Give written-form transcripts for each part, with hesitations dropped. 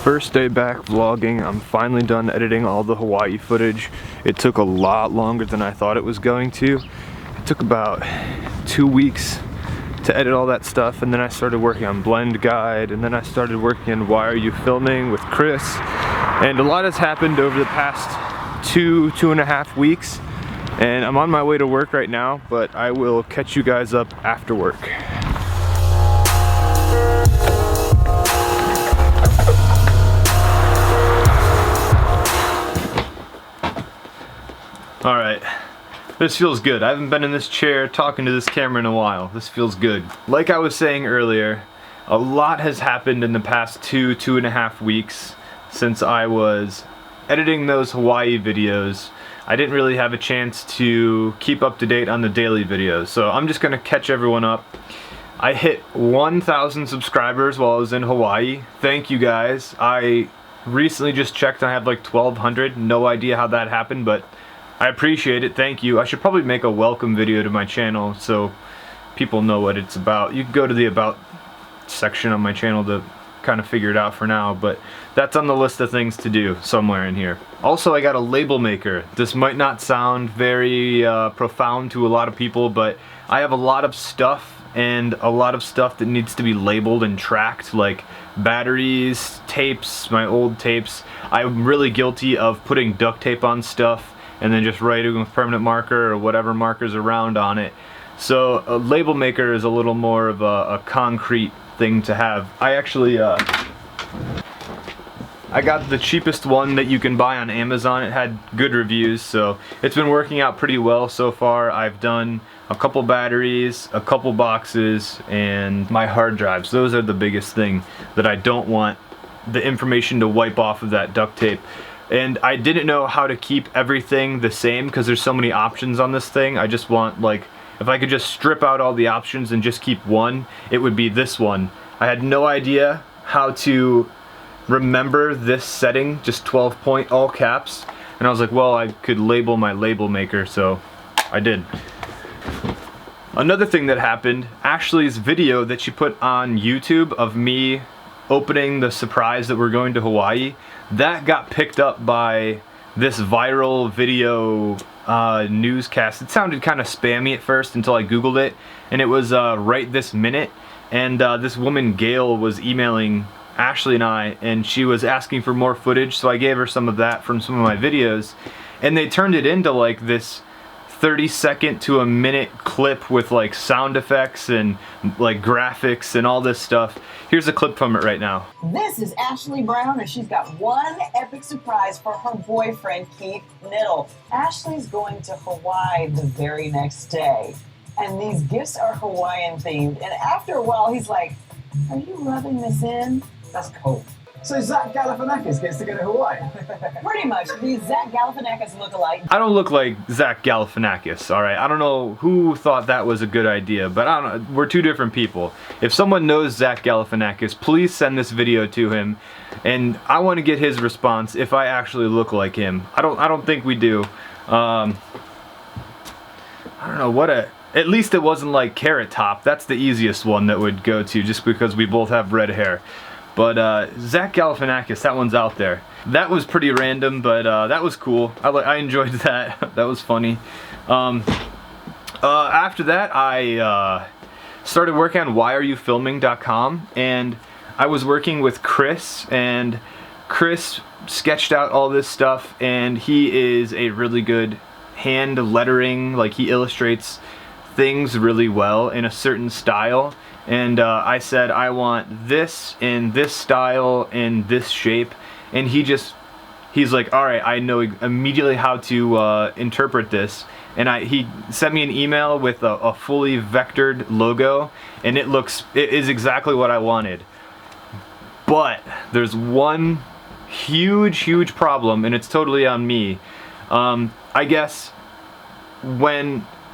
First day back vlogging. I'm finally done editing all the Hawaii footage. It took a lot longer than I thought it was going to. It took about 2 weeks to edit all that stuff, and then I started working on Blend Guide, and then I started working on Why Are You Filming with Chris. And a lot has happened over the past two and a half weeks, and I'm on my way to work right now, but I will catch you guys up after work. Alright, this feels good. I haven't been in this chair talking to this camera in a while. This feels good. Like I was saying earlier, a lot has happened in the past two and a half weeks since I was editing those Hawaii videos. I didn't really have a chance to keep up to date on the daily videos, so I'm just gonna catch everyone up. I hit 1,000 subscribers while I was in Hawaii. Thank you guys. I recently just checked and I have like 1,200. No idea how that happened, but I appreciate it, thank you. I should probably make a welcome video to my channel so people know what it's about. You can go to the About section on my channel to kind of figure it out for now, but that's on the list of things to do somewhere in here. Also, I got a label maker. This might not sound very profound to a lot of people, but I have a lot of stuff and a lot of stuff that needs to be labeled and tracked, like batteries, tapes, my old tapes. I'm really guilty of putting duct tape on stuff and then just writing with permanent marker or whatever markers around on it. So a label maker is a little more of a concrete thing to have. I actually I got the cheapest one that you can buy on Amazon. It had good reviews, so it's been working out pretty well so far. I've done a couple batteries, a couple boxes, and my hard drives. Those are the biggest thing that I don't want the information to wipe off of that duct tape. And I didn't know how to keep everything the same because there's so many options on this thing. I just want, like, if I could just strip out all the options and just keep one, it would be this one. I had no idea how to remember this setting, just 12 point all caps. And I was like, well, I could label my label maker, so I did. Another thing that happened, Ashley's video that she put on YouTube of me opening the surprise that we're going to Hawaii, that got picked up by this viral video newscast. It sounded kind of spammy at first until I googled it, and it was right this minute, and this woman Gail was emailing Ashley and I, and she was asking for more footage, so I gave her some of that from some of my videos, and they turned it into like this 30-second to a minute clip with like sound effects and like graphics and all this stuff. Here's a clip from it right now. This is Ashley Brown, and she's got one epic surprise for her boyfriend, Keith Knittel. Ashley's going to Hawaii the very next day, and these gifts are Hawaiian themed. And after a while, he's like, "Are you rubbing this in?" That's cool. So Zach Galifianakis gets to go to Hawaii. Pretty much, the Zach Galifianakis lookalike. I don't look like Zach Galifianakis, alright? I don't know who thought that was a good idea, but I don't know, we're two different people. If someone knows Zach Galifianakis, please send this video to him, and I want to get his response if I actually look like him. I don't think we do. I don't know, at least it wasn't like Carrot Top. That's the easiest one that would go to, just because we both have red hair. But Zach Galifianakis, that one's out there. That was pretty random, but that was cool. I enjoyed that. That was funny. After that, I started working on whyareyouFilming.com, and I was working with Chris, and Chris sketched out all this stuff, and he is a really good hand lettering, like he illustrates things really well in a certain style. And I said, I want this in this style, in this shape, and he's like, alright, I know immediately how to interpret this. And he sent me an email with a fully vectored logo, and it is exactly what I wanted. But there's one huge problem, and it's totally on me. I guess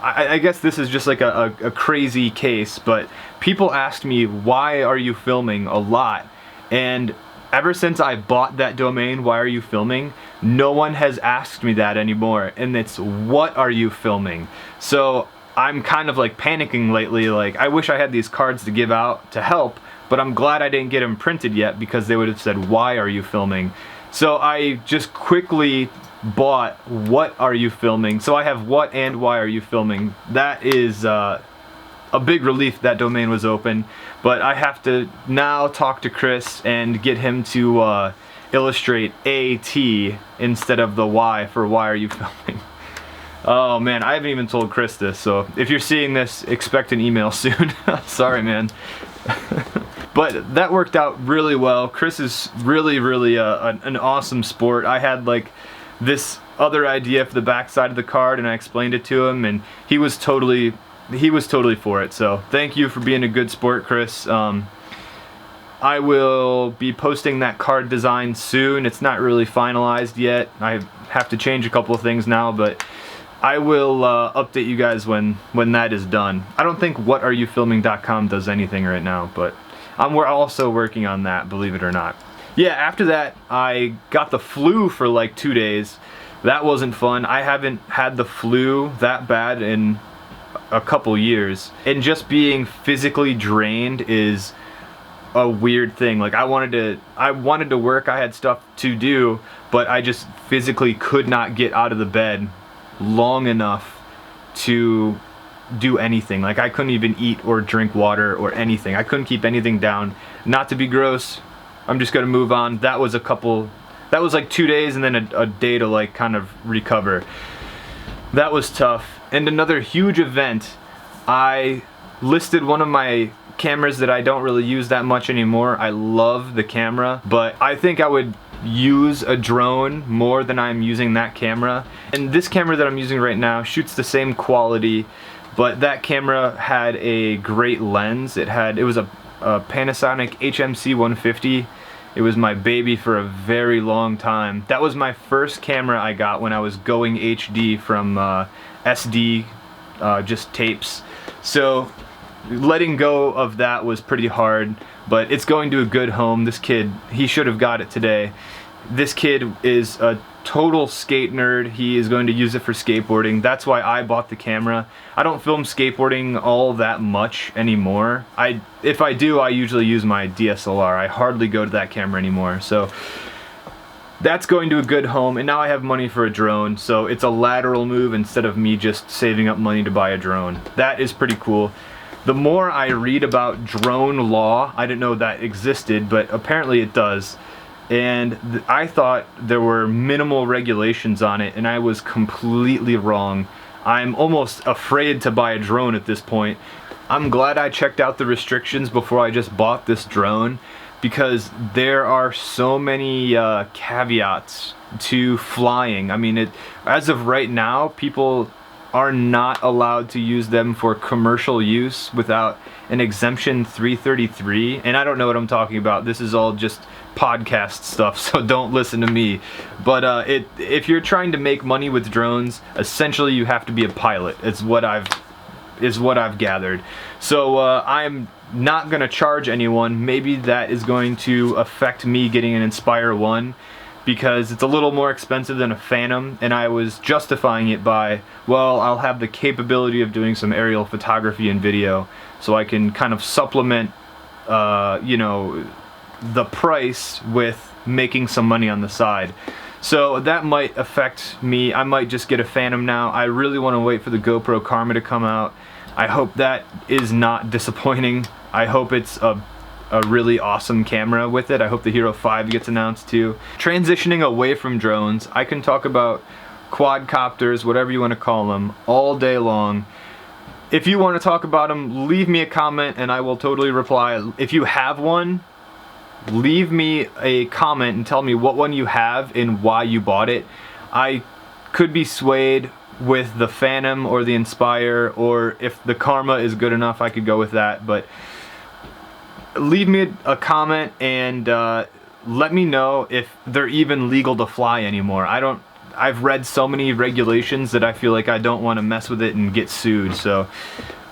I guess this is just like a crazy case, but people asked me, why are you filming, a lot, and ever since I bought that domain, why are you filming, no one has asked me that anymore, and it's what are you filming. So I'm kind of like panicking lately, like I wish I had these cards to give out to help, but I'm glad I didn't get them printed yet because they would have said, why are you filming? So I just quickly bought what are you filming. So I have what and why are you filming. That is a big relief that domain was open, but I have to now talk to Chris and get him to illustrate AT instead of the Y for why are you filming. Oh man, I haven't even told Chris this, so if you're seeing this, expect an email soon. Sorry, man. But that worked out really well. Chris is really an awesome sport. I had like this other idea for the back side of the card and I explained it to him and he was totally for it. So thank you for being a good sport, Chris. I will be posting that card design soon. It's not really finalized yet. I have to change a couple of things now, but I will update you guys when that is done. I don't think whatareyoufilming.com does anything right now, but we're also working on that, believe it or not. Yeah, after that, I got the flu for like 2 days. That wasn't fun. I haven't had the flu that bad in a couple years. And just being physically drained is a weird thing. Like I wanted to work, I had stuff to do, but I just physically could not get out of the bed long enough to do anything. Like I couldn't even eat or drink water or anything. I couldn't keep anything down. Not to be gross, I'm just gonna move on. That was like 2 days and then a day to like kind of recover. That was tough. And another huge event, I listed one of my cameras that I don't really use that much anymore. I love the camera, but I think I would use a drone more than I'm using that camera. And this camera that I'm using right now shoots the same quality, but that camera had a great lens. It was a Panasonic HMC 150. It was my baby for a very long time. That was my first camera I got when I was going HD from SD, just tapes. So letting go of that was pretty hard, but it's going to a good home. This kid, he should have got it today. This kid is a total skate nerd. He is going to use it for skateboarding. That's why I bought the camera. I don't film skateboarding all that much anymore. If I do, I usually use my DSLR. I hardly go to that camera anymore. So that's going to a good home, and now I have money for a drone, so it's a lateral move instead of me just saving up money to buy a drone. That is pretty cool. The more I read about drone law, I didn't know that existed, but apparently it does. And I thought there were minimal regulations on it, and I was completely wrong. I'm almost afraid to buy a drone at this point. I'm glad I checked out the restrictions before I just bought this drone, because there are so many caveats to flying. I mean, as of right now, people are not allowed to use them for commercial use without an exemption 333, and I don't know what I'm talking about. This is all just podcast stuff, so don't listen to me. But if you're trying to make money with drones, essentially you have to be a pilot. Is what I've gathered. So I'm not gonna charge anyone. Maybe that is going to affect me getting an Inspire 1, because it's a little more expensive than a Phantom, and I was justifying it by, well, I'll have the capability of doing some aerial photography and video, so I can kind of supplement, you know, the price with making some money on the side. So that might affect me. I might just get a Phantom now. I really want to wait for the GoPro Karma to come out. I hope that is not disappointing. I hope it's a really awesome camera with it. I hope the Hero 5 gets announced too. Transitioning away from drones, I can talk about quadcopters, whatever you want to call them, all day long. If you want to talk about them, leave me a comment and I will totally reply. If you have one, leave me a comment and tell me what one you have and why you bought it. I could be swayed with the Phantom or the Inspire, or if the Karma is good enough, I could go with that. But leave me a comment and let me know if they're even legal to fly anymore. I've read so many regulations that I feel like I don't want to mess with it and get sued. So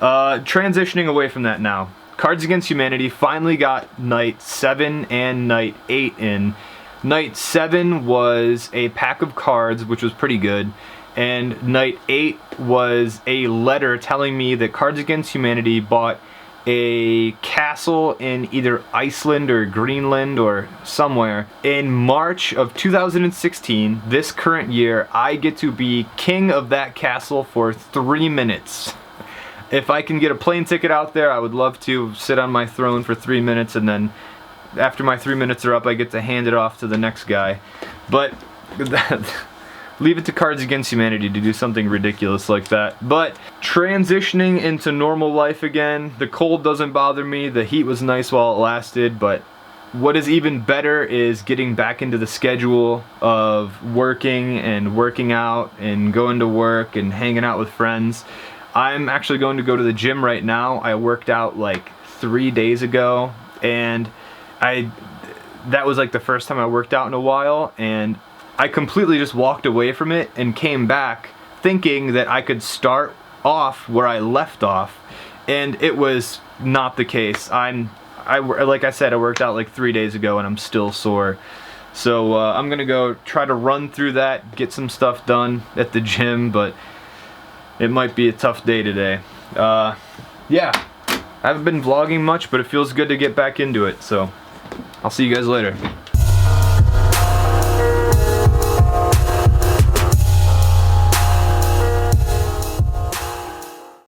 transitioning away from that now. Cards Against Humanity finally got Night 7 and Night 8 in. Night 7 was a pack of cards, which was pretty good, and Night 8 was a letter telling me that Cards Against Humanity bought a castle in either Iceland or Greenland or somewhere. In March of 2016, this current year, I get to be king of that castle for 3 minutes. If I can get a plane ticket out there, I would love to sit on my throne for 3 minutes, and then after my 3 minutes are up, I get to hand it off to the next guy. But leave it to Cards Against Humanity to do something ridiculous like that. But transitioning into normal life again, the cold doesn't bother me, the heat was nice while it lasted, but what is even better is getting back into the schedule of working and working out and going to work and hanging out with friends. I'm actually going to go to the gym right now. I worked out like 3 days ago, and that was like the first time I worked out in a while, and I completely just walked away from it and came back thinking that I could start off where I left off, and it was not the case. Like I said, I worked out like 3 days ago and I'm still sore. So I'm gonna go try to run through that, get some stuff done at the gym, but it might be a tough day today. Yeah, I haven't been vlogging much, but it feels good to get back into it, so I'll see you guys later.